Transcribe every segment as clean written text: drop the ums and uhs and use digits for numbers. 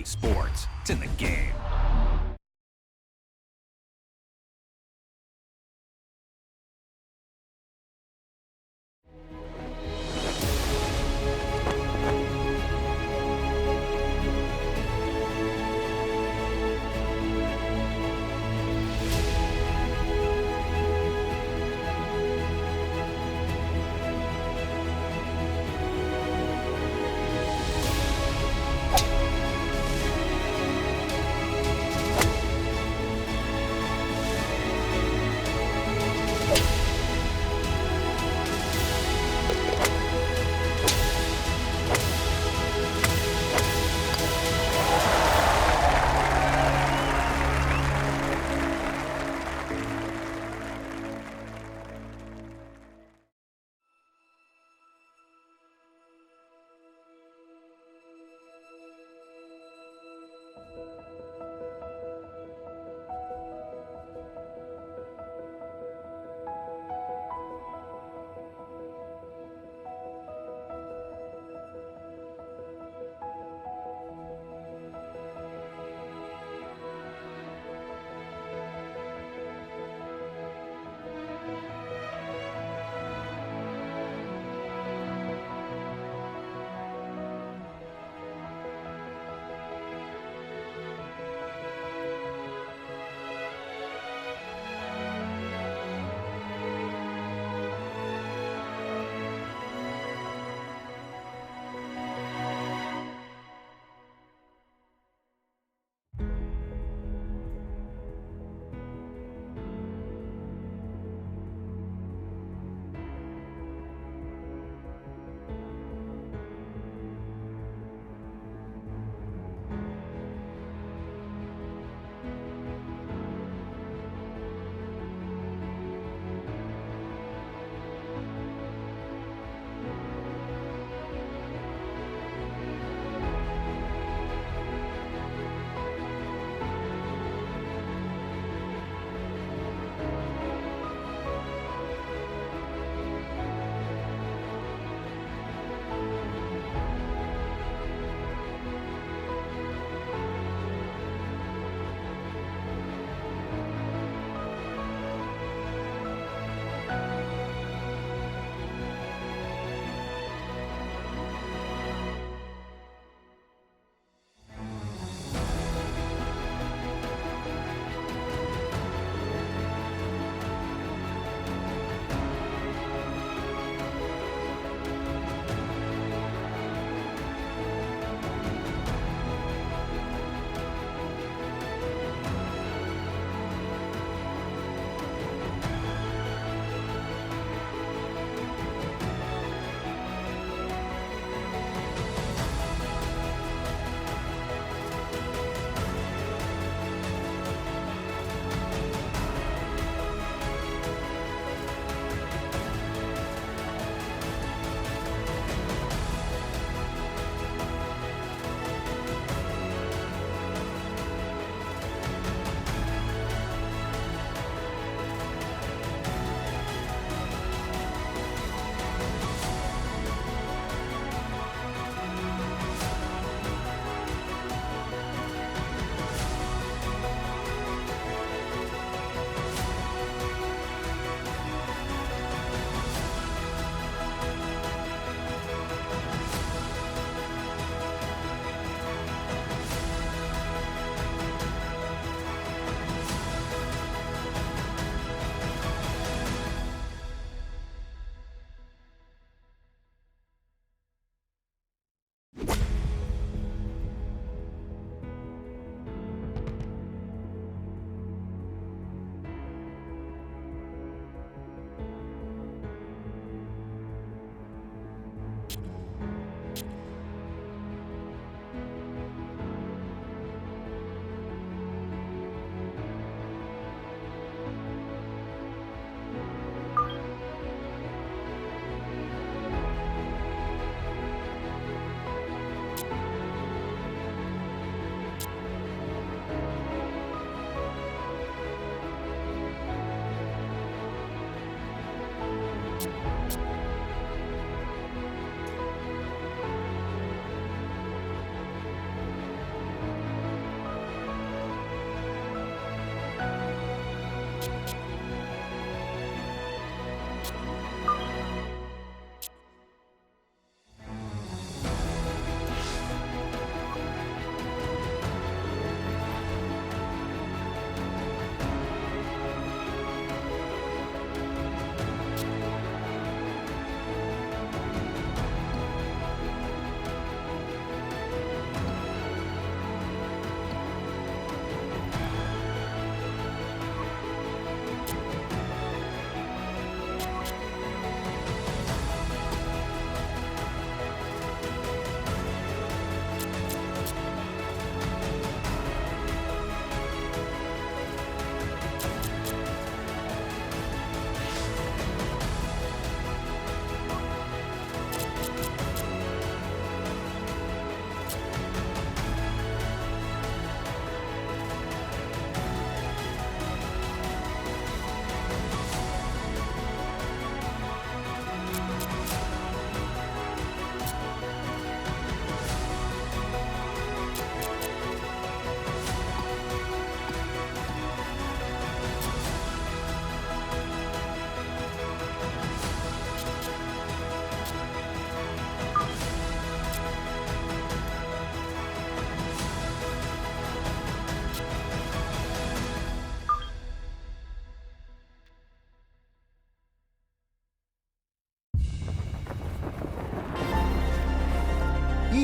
Sports. It's in the game.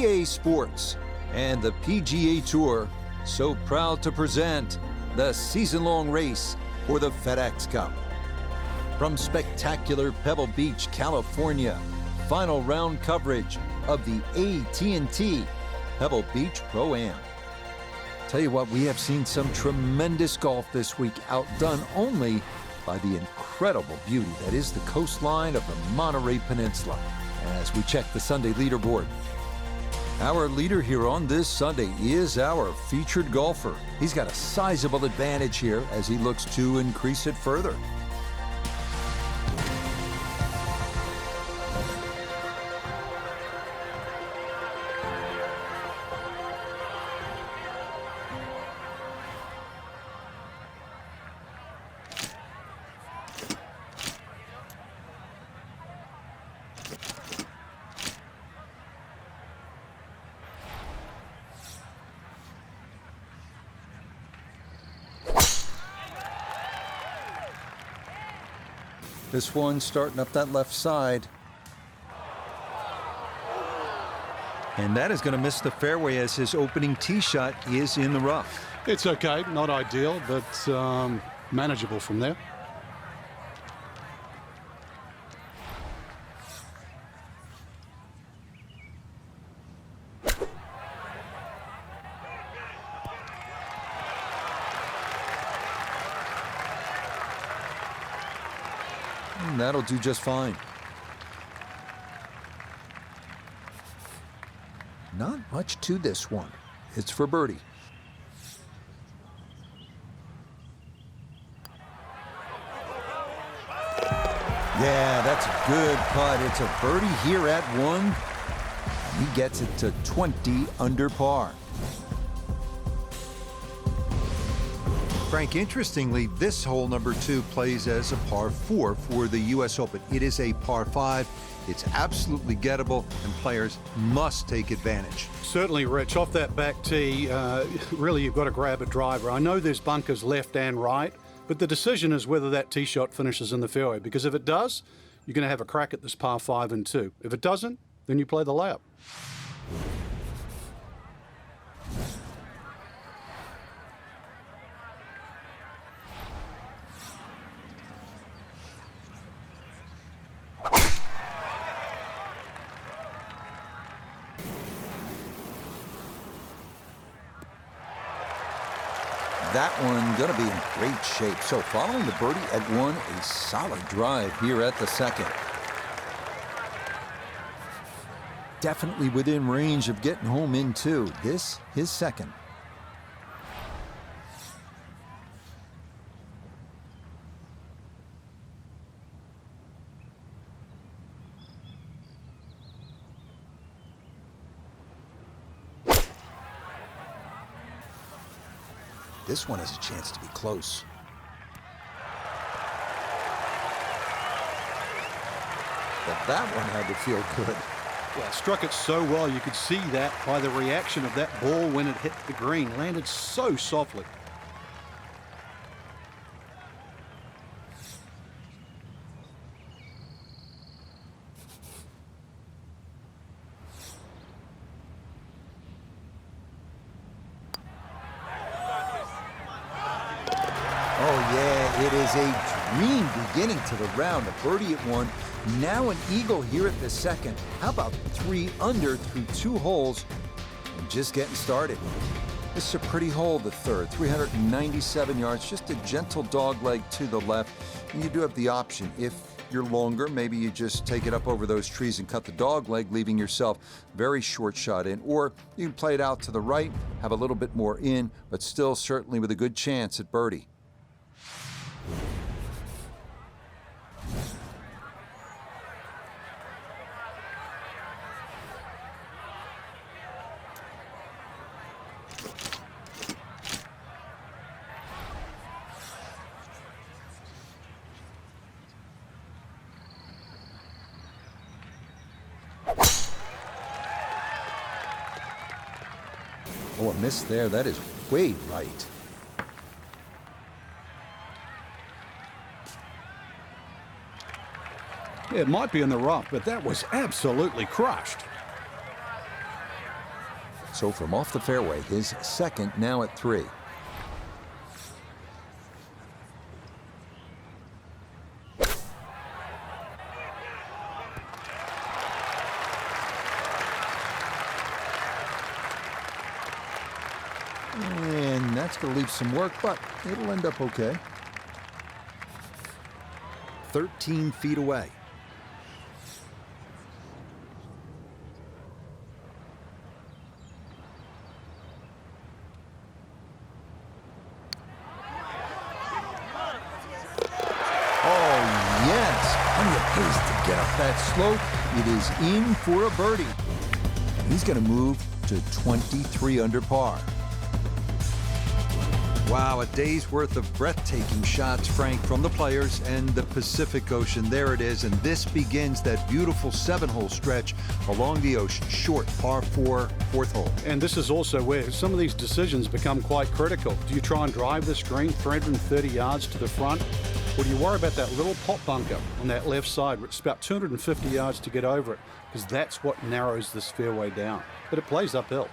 EA Sports and the PGA Tour so proud to present the season-long race for the FedEx Cup. From spectacular Pebble Beach, California, final round coverage of the AT&T Pebble Beach Pro-Am. Tell you what, we have seen some tremendous golf this week, outdone only by the incredible beauty that is the coastline of the Monterey Peninsula. As we check the Sunday leaderboard, our leader here on this Sunday is our featured golfer. He's got a sizable advantage here as he looks to increase it further. This one starting up that left side. And that is going to miss the fairway as his opening tee shot is in the rough. It's okay, not ideal, but manageable from there. And that'll do just fine. Not much to this one. It's for birdie. Yeah, that's a good putt. It's a birdie here at 1. He gets it to 20 under par. Frank, interestingly, this hole number 2 plays as a par 4 for the U.S. Open. It is a par 5. It's absolutely gettable, and players must take advantage. Certainly, Rich. Off that back tee, really you've got to grab a driver. I know there's bunkers left and right, but the decision is whether that tee shot finishes in the fairway, because if it does, you're going to have a crack at this par 5 and 2. If it doesn't, then you play the layup. That one going to be in great shape. So following the birdie at 1, a solid drive here at the second. Definitely within range of getting home in 2. This, his second. This one has a chance to be close. But that one had to feel good. Yeah, struck it so well. You could see that by the reaction of that ball when it hit the green. Landed so softly. It is a dream beginning to the round. A birdie at 1, now an eagle here at the second. How about 3 under through 2 holes and just getting started. This is a pretty hole, the third. 397 yards, just a gentle dog leg to the left. And you do have the option. If you're longer, maybe you just take it up over those trees and cut the dog leg, leaving yourself very short shot in. Or you can play it out to the right, have a little bit more in, but still certainly with a good chance at birdie. Oh, a miss there. That is way right. It might be in the rough, but that was absolutely crushed. So from off the fairway, his second now at 3. And that's going to leave some work, but it'll end up okay. 13 feet away. Oh, yes. Plenty of pace to get up that slope. It is in for a birdie. He's going to move to 23 under par. Wow, a day's worth of breathtaking shots, Frank, from the players and the Pacific Ocean. There it is, and this begins that beautiful 7-hole stretch along the ocean. Short par 4, 4th hole. And this is also where some of these decisions become quite critical. Do you try and drive this green 330 yards to the front? Or do you worry about that little pop bunker on that left side, which is about 250 yards to get over it? Because that's what narrows this fairway down. But it plays uphill.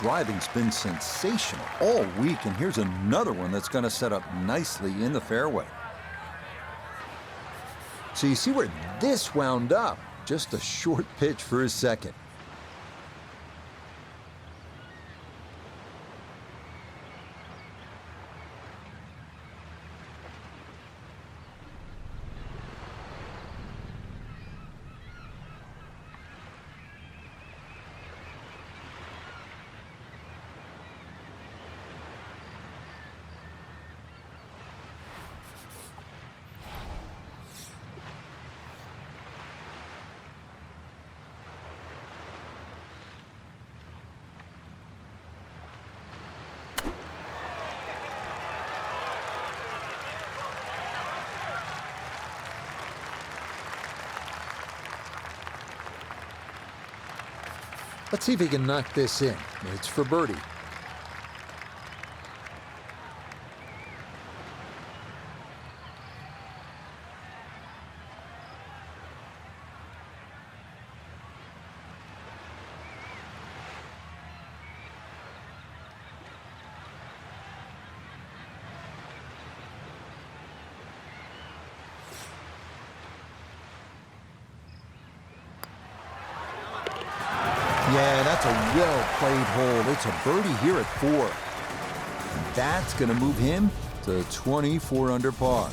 Driving's been sensational all week, and here's another one that's going to set up nicely in the fairway. So you see where this wound up. Just a short pitch for his second. Let's see if he can knock this in. It's for birdie. Yeah, that's a well-played hole. It's a birdie here at 4. And that's going to move him to 24 under par.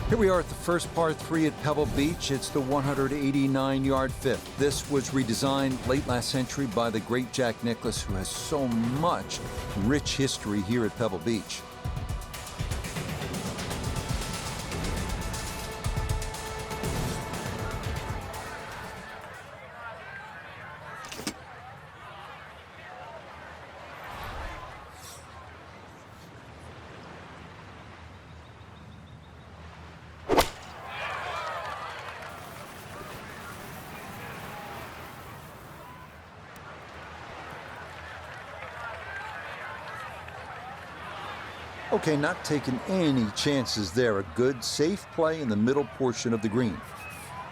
Here we are at the first par 3 at Pebble Beach. It's the 189-yard fifth. This was redesigned late last century by the great Jack Nicklaus, who has so much rich history here at Pebble Beach. Okay, not taking any chances there. A good, safe play in the middle portion of the green.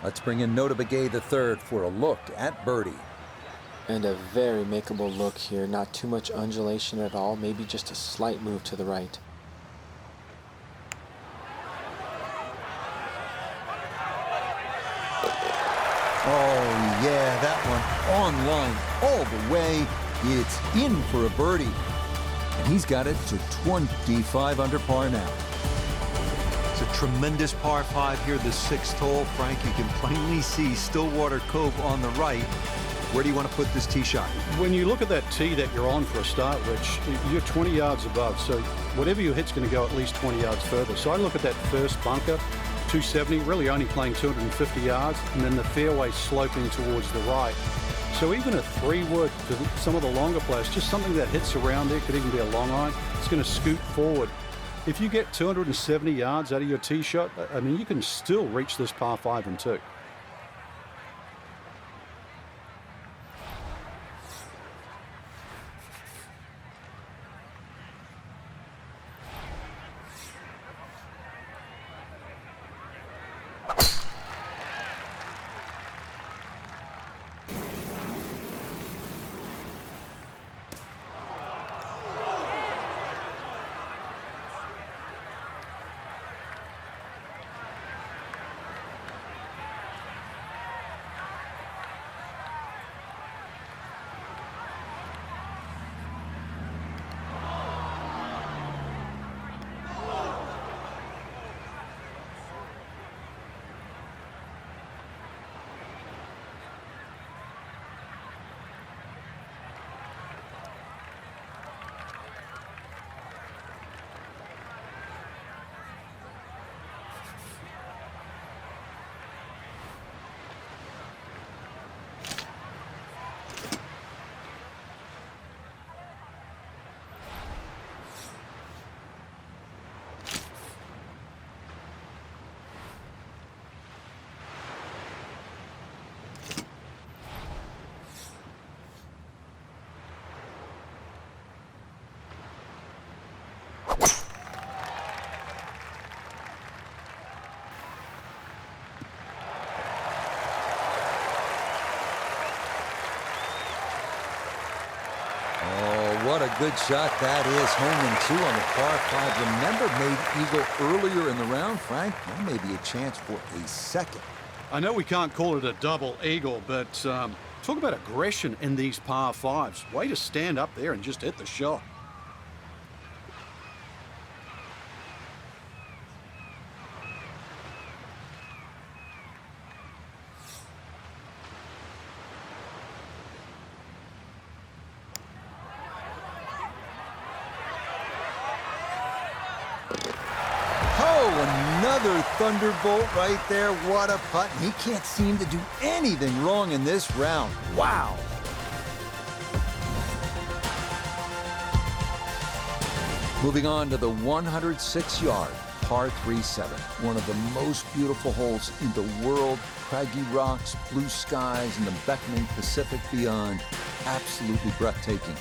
Let's bring in Nota Begay III for a look at birdie. And a very makeable look here. Not too much undulation at all. Maybe just a slight move to the right. Oh, yeah, that one on line all the way. It's in for a birdie. And he's got it to 25 under par now. It's a tremendous par 5 here, the 6th hole. Frank, you can plainly see Stillwater Cove on the right. Where do you want to put this tee shot? When you look at that tee that you're on for a start, Rich, you're 20 yards above, so whatever you hit's going to go at least 20 yards further. So I look at that first bunker, 270, really only playing 250 yards, and then the fairway sloping towards the right. So even a 3-wood for some of the longer players, just something that hits around there, could even be a long iron, it's going to scoot forward. If you get 270 yards out of your tee shot, I mean, you can still reach this par 5 and 2. What a good shot that is. Home and 2 on the par 5. Remember, made eagle earlier in the round, Frank? That may be a chance for a second. I know we can't call it a double eagle, but talk about aggression in these par 5s. Way to stand up there and just hit the shot. Another thunderbolt right there. What a putt. He can't seem to do anything wrong in this round. Wow. Moving on to the 106-yard par 3-7. One of the most beautiful holes in the world. Craggy rocks, blue skies, and the beckoning Pacific beyond. Absolutely breathtaking.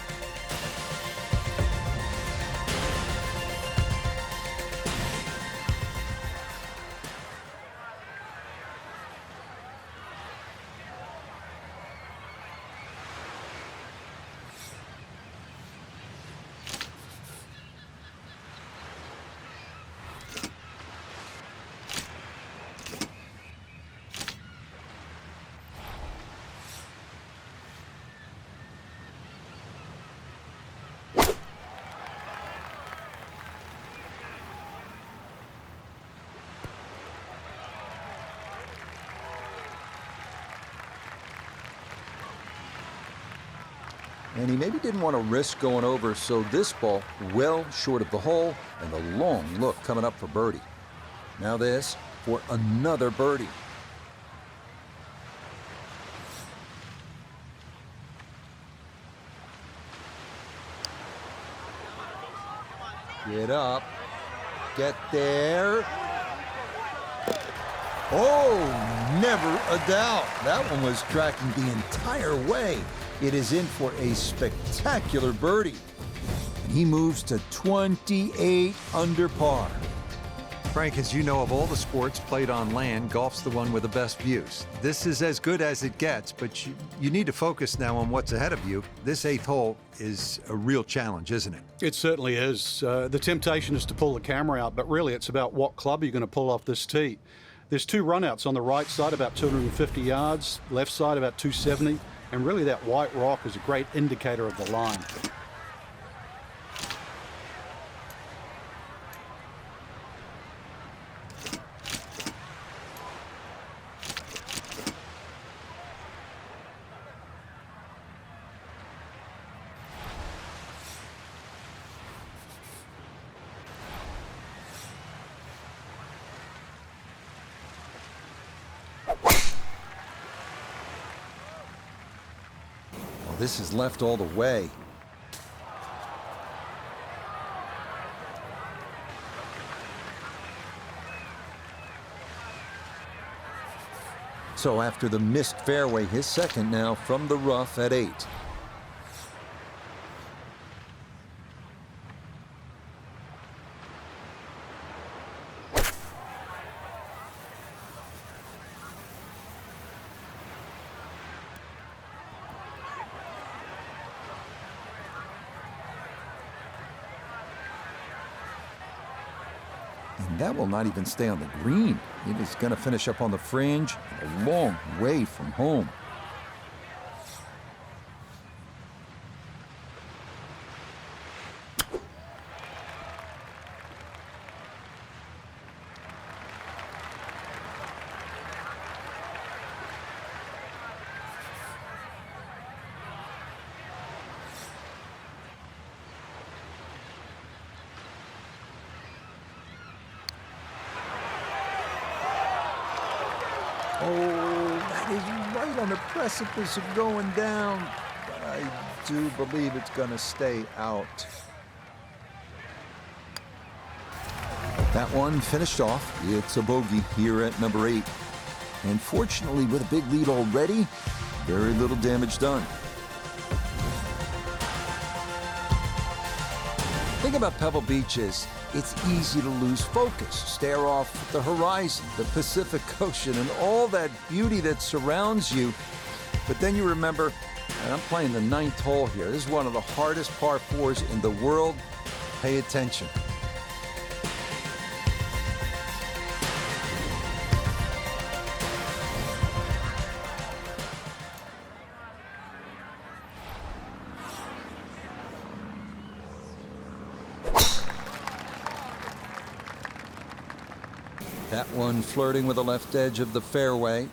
And he maybe didn't want to risk going over, so this ball well short of the hole, and a long look coming up for birdie. Now this for another birdie. Get up. Get there. Oh, never a doubt. That one was tracking the entire way. It is in for a spectacular birdie. And he moves to 28 under par. Frank, as you know, of all the sports played on land, golf's the one with the best views. This is as good as it gets, but you need to focus now on what's ahead of you. This 8th hole is a real challenge, isn't it? It certainly is. The temptation is to pull the camera out, but really it's about what club you're going to pull off this tee. There's 2 runouts on the right side, about 250 yards, left side about 270, and really that white rock is a great indicator of the line. This is left all the way. So after the missed fairway, his second now from the rough at 8. And that will not even stay on the green. It is going to finish up on the fringe, a long way from home. Oh, that is right on the precipice of going down. But I do believe it's going to stay out. That one finished off. It's a bogey here at number 8. And fortunately, with a big lead already, very little damage done. The thing about Pebble Beach is it's easy to lose focus, stare off at the horizon, the Pacific Ocean, and all that beauty that surrounds you. But then you remember, and I'm playing the 9th hole here. This is one of the hardest par 4s in the world. Pay attention. That one flirting with the left edge of the fairway.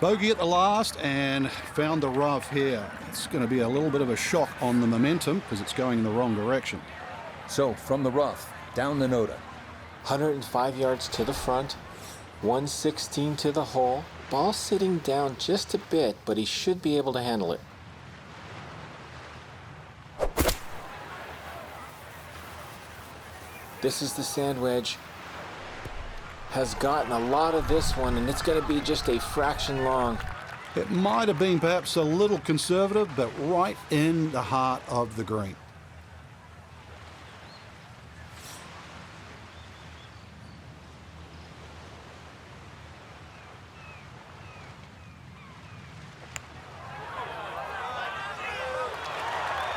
Bogey at the last and found the rough here. It's going to be a little bit of a shock on the momentum because it's going in the wrong direction. So from the rough, down the Noda. 105 yards to the front, 116 to the hole. Ball sitting down just a bit, but he should be able to handle it. This is the sand wedge. Has gotten a lot of this one, and it's going to be just a fraction long. It might have been perhaps a little conservative, but right in the heart of the green.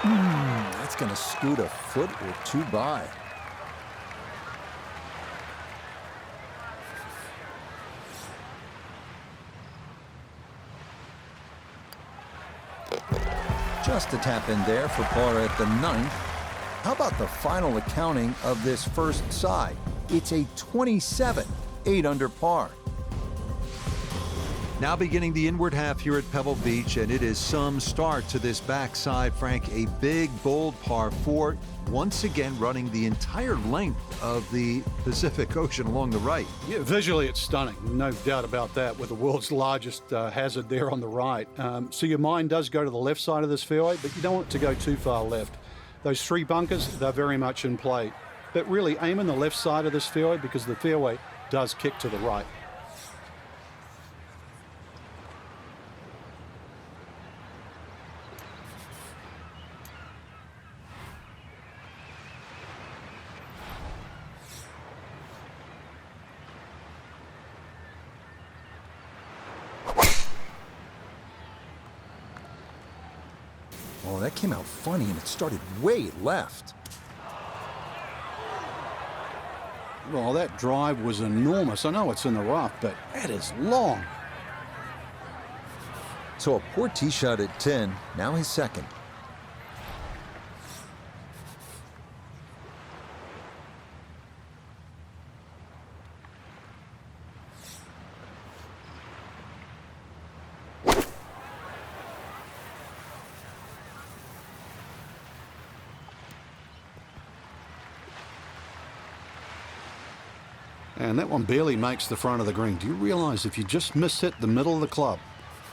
That's going to scoot a foot or two by. Just a tap in there for par at the 9th. How about the final accounting of this first side? It's a 27, 8 under par. Now beginning the inward half here at Pebble Beach, and it is some start to this backside, Frank. A big, bold par 4, once again running the entire length of the Pacific Ocean along the right. Yeah, visually it's stunning, no doubt about that, with the world's largest hazard there on the right. So your mind does go to the left side of this fairway, but you don't want it to go too far left. Those 3 bunkers, they're very much in play. But really aim in the left side of this fairway because the fairway does kick to the right. Oh, that came out funny, and it started way left. Well, that drive was enormous. I know it's in the rough, but that is long. So a poor tee shot at 10, now his second. And that one barely makes the front of the green. Do you realize if you just miss hit the middle of the club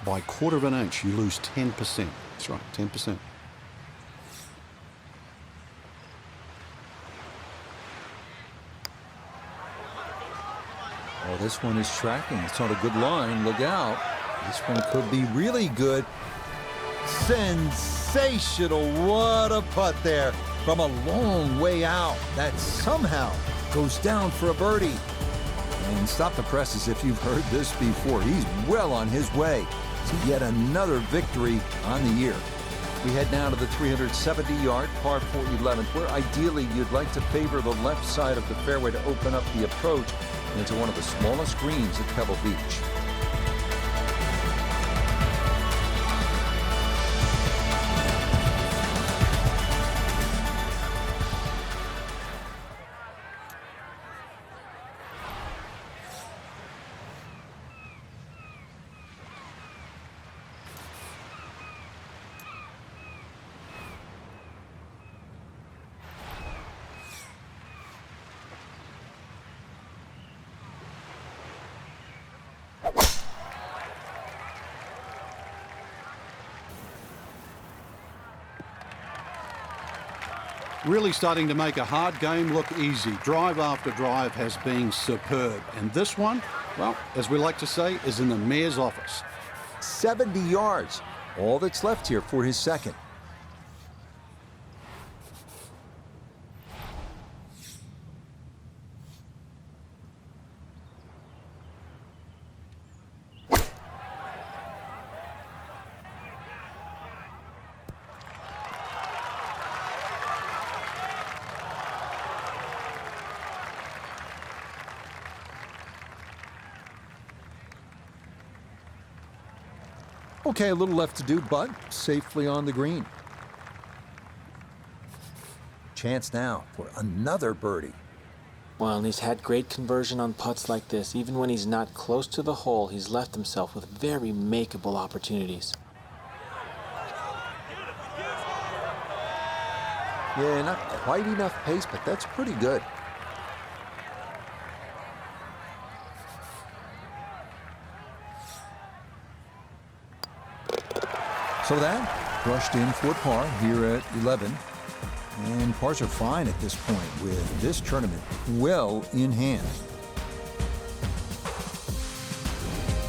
by 1/4 of an inch, you lose 10%? That's right, 10%. Oh, this one is tracking. It's on a good line. Look out. This one could be really good. Sensational. What a putt there from a long way out. That somehow goes down for a birdie. And stop the presses if you've heard this before. He's well on his way to yet another victory on the year. We head now to the 370-yard par 4 11th, where ideally you'd like to favor the left side of the fairway to open up the approach into one of the smallest greens at Pebble Beach. Really starting to make a hard game look easy. Drive after drive has been superb. And this one, well, as we like to say, is in the mayor's office. 70 yards. All that's left here for his second. Okay, a little left to do, but safely on the green. Chance now for another birdie. Well, and he's had great conversion on putts like this. Even when he's not close to the hole, he's left himself with very makeable opportunities. Yeah, not quite enough pace, but that's pretty good. So that brushed in for par here at 11. And pars are fine at this point with this tournament well in hand.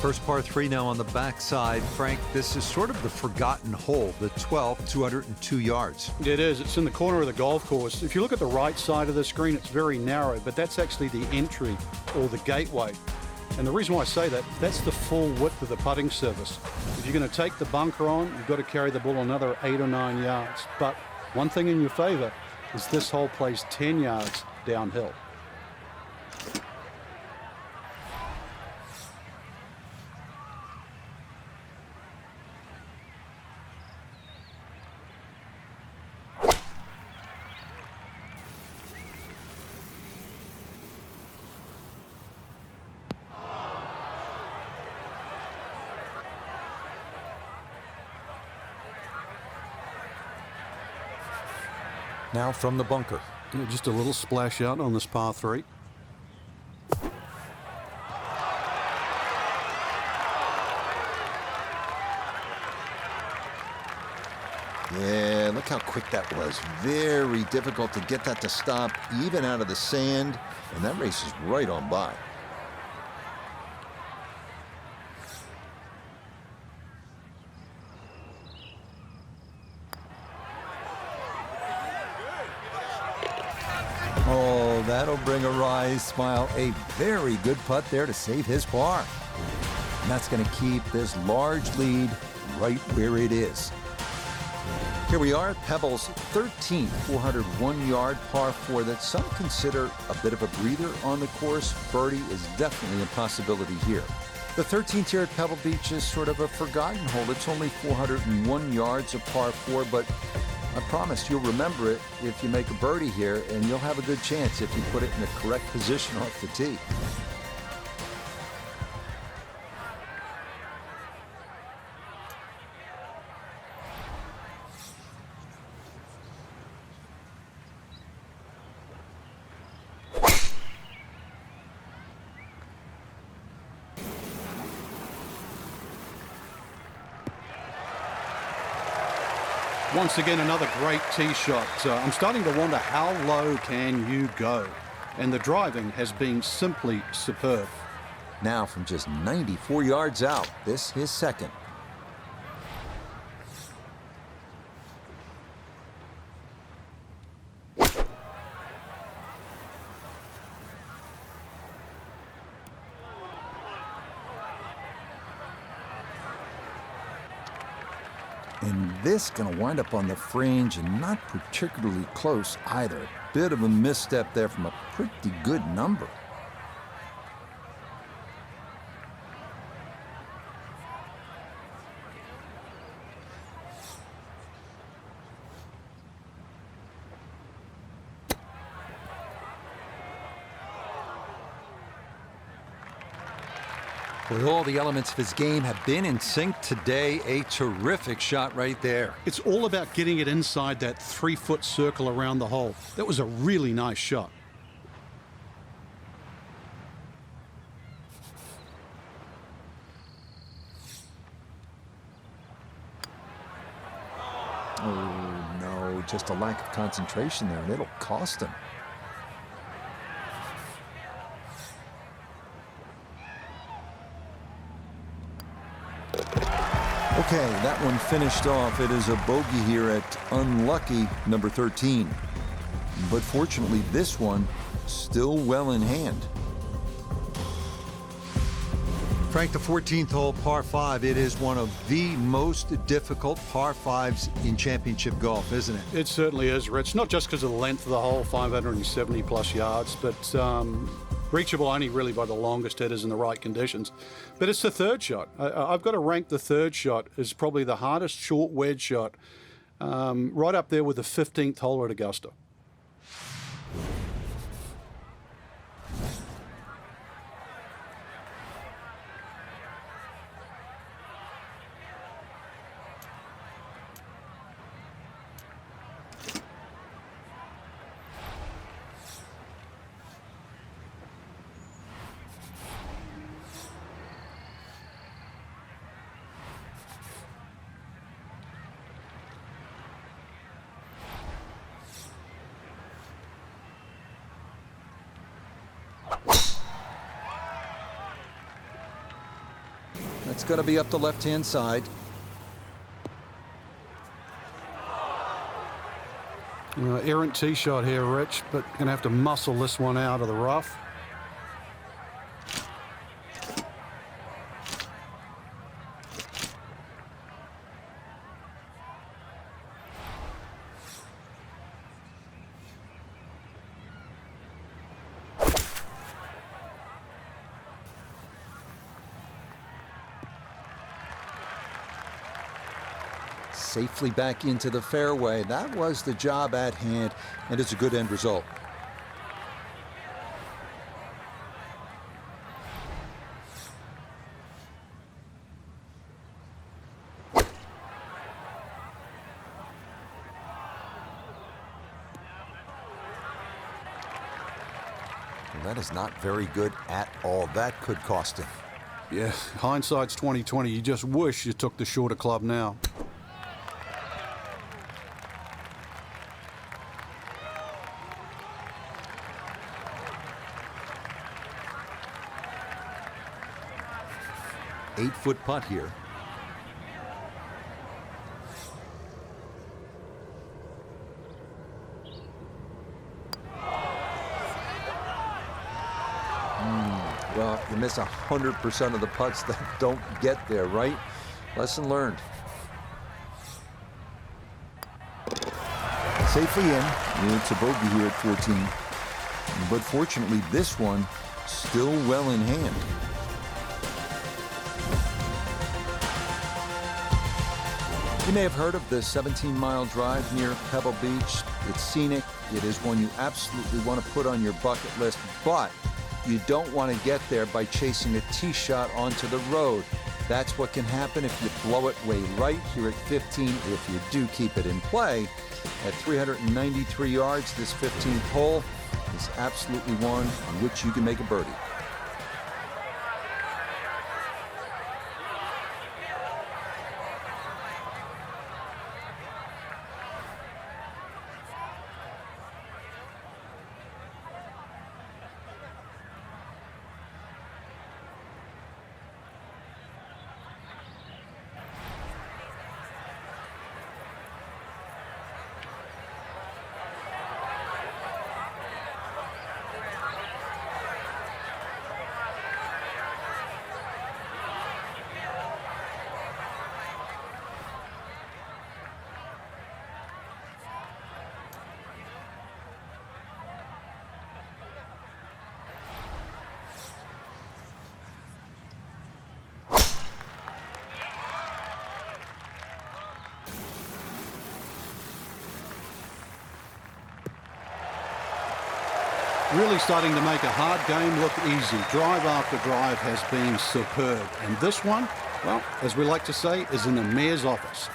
First par 3 now on the backside. Frank, this is sort of the forgotten hole, the 12th, 202 yards. It is. It's in the corner of the golf course. If you look at the right side of the screen, it's very narrow, but that's actually the entry or the gateway. And the reason why I say that, that's the full width of the putting surface. If you're going to take the bunker on, you've got to carry the ball another 8 or 9 yards. But one thing in your favor is this hole plays 10 yards downhill. Now from the bunker. Just a little splash out on this par 3. Yeah, look how quick that was. Very difficult to get that to stop, even out of the sand. And that race is right on by. Oh, that'll bring a wry smile. A very good putt there to save his par. And that's going to keep this large lead right where it is. Here we are at Pebble's 13th 401-yard par 4 that some consider a bit of a breather on the course. Birdie is definitely a possibility here. The 13th here at Pebble Beach is sort of a forgotten hole. It's only 401 yards of par 4, but I promise you'll remember it if you make a birdie here, and you'll have a good chance if you put it in the correct position off the tee. Once again, another great tee shot. I'm starting to wonder how low can you go? And the driving has been simply superb. Now from just 94 yards out, this his second. And this gonna wind up on the fringe and not particularly close either. Bit of a misstep there from a pretty good number. With all the elements of his game have been in sync today, a terrific shot right there. It's all about getting it inside that 3-foot circle around the hole. That was a really nice shot. Oh, no, just a lack of concentration there, and it'll cost him. Okay, that one finished off. It is a bogey here at unlucky number 13. But fortunately, this one still well in hand. Frank, the 14th hole, par 5, it is one of the most difficult par 5s in championship golf, isn't it? It certainly is, Rich. Not just because of the length of the hole, 570 plus yards, but reachable only really by the longest hitters in the right conditions. But it's the third shot. I've got to rank the third shot as probably the hardest short wedge shot, right up there with the 15th hole at Augusta. It's going to be up the left-hand side. Errant tee shot here, Rich, but going to have to muscle this one out of the rough. Safely back into the fairway. That was the job at hand, and it's a good end result. Well, that is not very good at all. That could cost him. Yeah, hindsight's 20/20. You just wish you took the shorter club now. Eight-foot putt here. Well, you miss 100% of the putts that don't get there, right? Lesson learned. Safely in. It's a bogey here at 14. But fortunately, this one still well in hand. You may have heard of the 17-mile drive near Pebble Beach. It's scenic. It is one you absolutely want to put on your bucket list, but you don't want to get there by chasing a tee shot onto the road. That's what can happen if you blow it way right here at 15, if you do keep it in play. At 393 yards, this 15th hole is absolutely one on which you can make a birdie. Really starting to make a hard game look easy. Drive after drive has been superb. And this one, well, as we like to say, is in the mayor's office.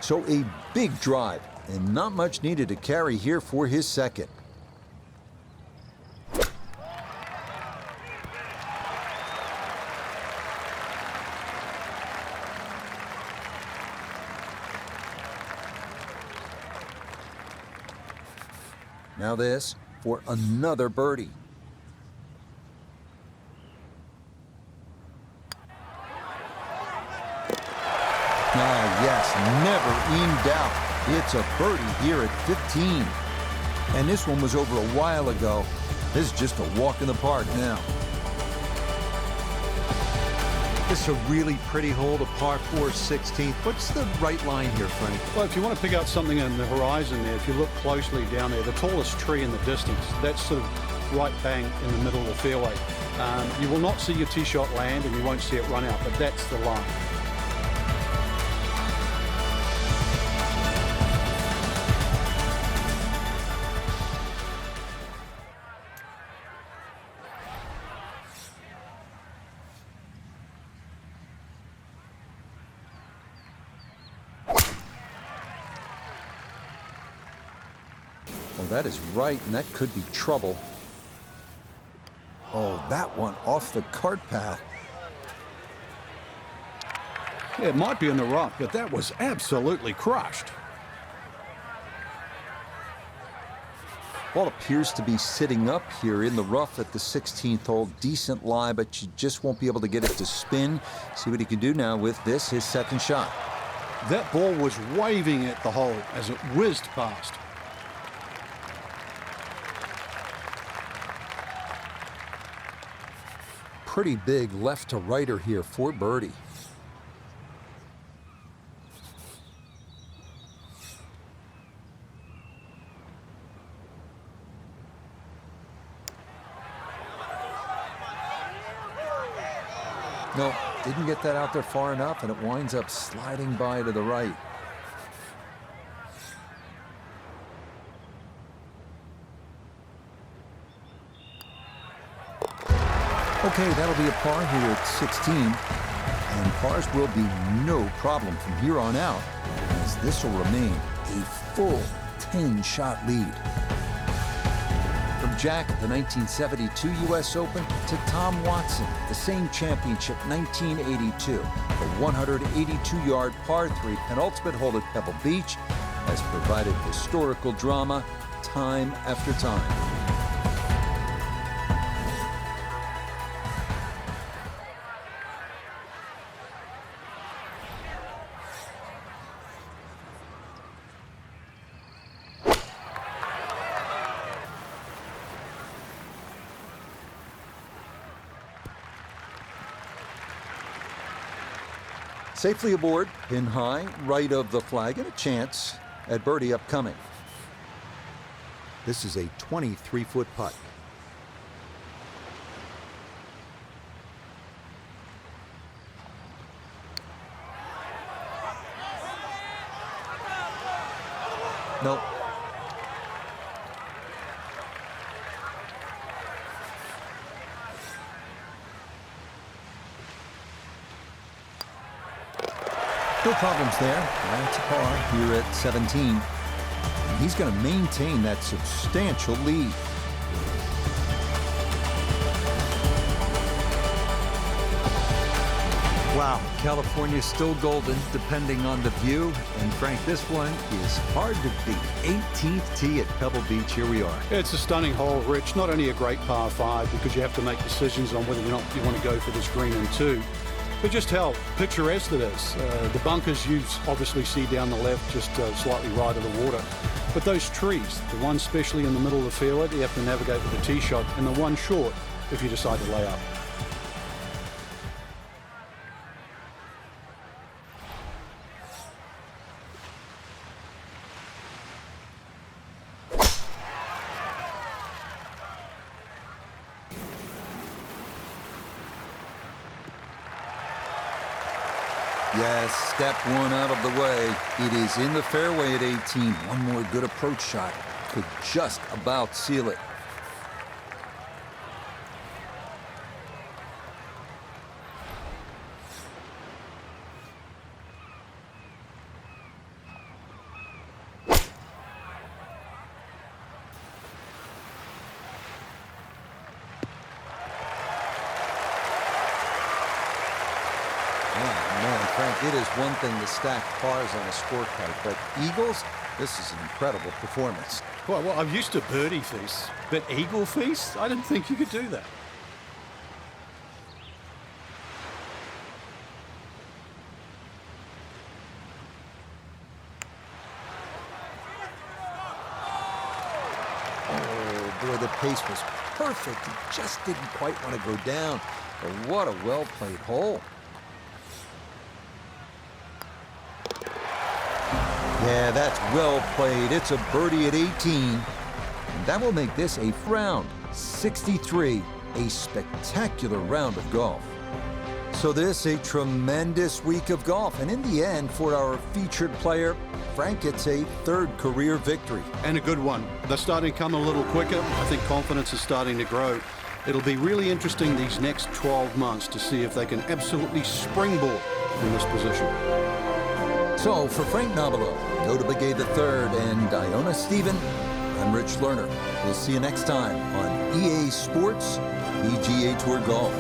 So a big drive, and not much needed to carry here for his second. Now this for another birdie. Ah, yes, never in doubt. It's a birdie here at 15. And this one was over a while ago. This is just a walk in the park now. This is a really pretty hole, the par 4 16th. What's the right line here, Frank? Well, if you want to pick out something in the horizon there, if you look closely down there, the tallest tree in the distance, that's sort of right bang in the middle of the fairway. You will not see your tee shot land and you won't see it run out, but that's the line. Well, that is right, and that could be trouble. Oh, that one off the cart path. Yeah, it might be in the rough, but that was absolutely crushed. Ball appears to be sitting up here in the rough at the 16th hole. Decent lie, but you just won't be able to get it to spin. See what he can do now with this, his second shot. That ball was waving at the hole as it whizzed past. Pretty big left to righter here for birdie. No, didn't get that out there far enough, and it winds up sliding by to the right. Okay, that'll be a par here at 16, and pars will be no problem from here on out, as this will remain a full 10-shot lead. From Jack at the 1972 U.S. Open to Tom Watson, the same championship 1982, the 182-yard par 3 penultimate hole at Pebble Beach has provided historical drama time after time. Safely aboard, pin high, right of the flag, and a chance at birdie upcoming. This is a 23-foot putt. No. No problems there. That's a par here at 17. And he's going to maintain that substantial lead. Wow, California's still golden, depending on the view. And Frank, this one is hard to beat. 18th tee at Pebble Beach. Here we are. It's a stunning hole, Rich. Not only a great par 5 because you have to make decisions on whether or not you want to go for this green in 2, but just how picturesque it is. The bunkers you obviously see down the left, just slightly right of the water. But those trees, the one especially in the middle of the fairway, you have to navigate with a tee shot, and the one short if you decide to lay up. Yes, step one out of the way. It is in the fairway at 18. One more good approach shot could just about seal it. It is one thing to stack pars on a scorecard, but eagles, this is an incredible performance. Well, I'm used to birdie feasts, but eagle feast? I didn't think you could do that. Oh, boy, the pace was perfect. He just didn't quite want to go down. But what a well-played hole. Yeah, that's well played. It's a birdie at 18. And that will make this a round 63, a spectacular round of golf. So this a tremendous week of golf. And in the end, for our featured player, Frank gets a third career victory. And a good one. They're starting to come a little quicker. I think confidence is starting to grow. It'll be really interesting these next 12 months to see if they can absolutely springboard in this position. So for Frank Nobilo, Go to Big A III, and Iona Stephen, I'm Rich Lerner. We'll see you next time on EA Sports PGA Tour Golf.